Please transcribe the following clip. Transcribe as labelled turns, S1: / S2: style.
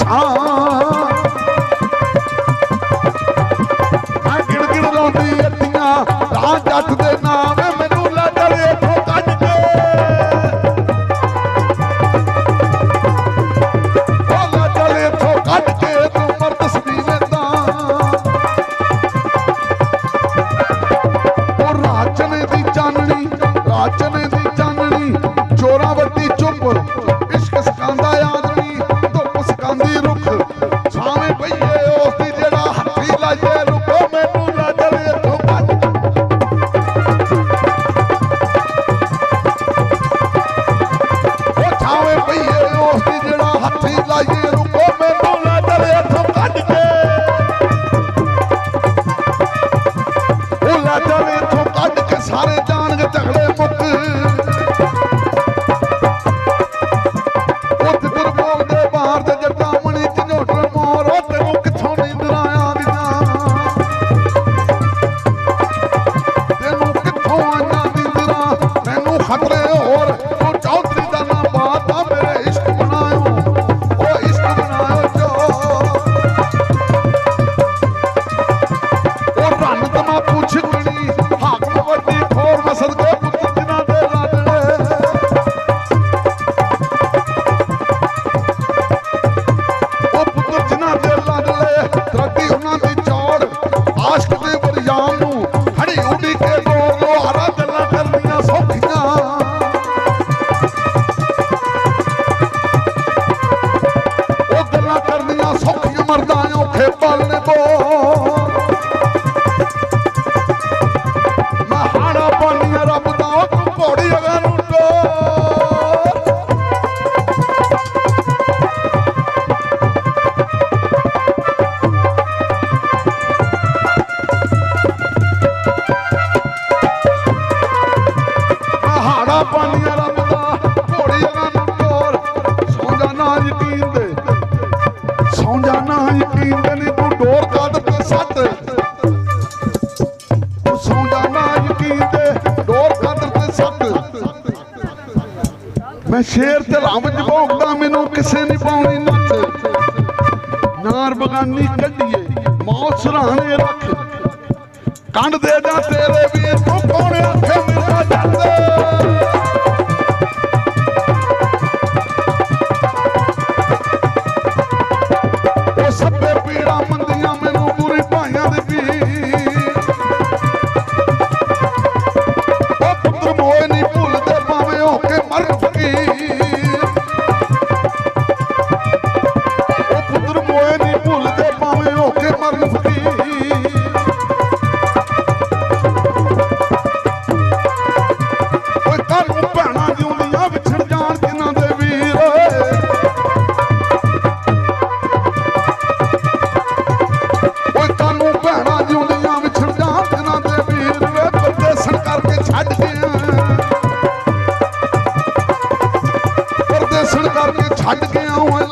S1: छां मैं गिण गिण लाउंदी अट्टियां राह जट दे नाम मैनू ला चले इथों कढ के ओ ला चले इथों कढ के तू मर्द सदीने दा ओ राचने दी चाननी राचने दी चाननी चोरा वड्डी चुप इश्क सकांदा आदमी धुप सकांदी रुख छावे पईए उस दी जेड़ा हत्थी लाइए रुको मैनू ला चले इथों कढ ओ छावे पईए उस दी जेड़ा हत्थी लाइए रुको मैनू ला चले इथों कढ के ओ ला चले इथों कढ के सारे जाणगे झगड़े मुक मैं शेर ते लावज भोगदा मैनू किसे नहीं पाउनी नच नार बगानी कढिए मौत सराहने रख कंड दे जा तेरे वीर तू कौन आखे मेरा जाते ओ सभे पीड़ा मंदियां मैनू बुरी भाइयां दे पीर ओ पुत्र मोए नहीं भुलदे भावें होके मर छड़ के आऊं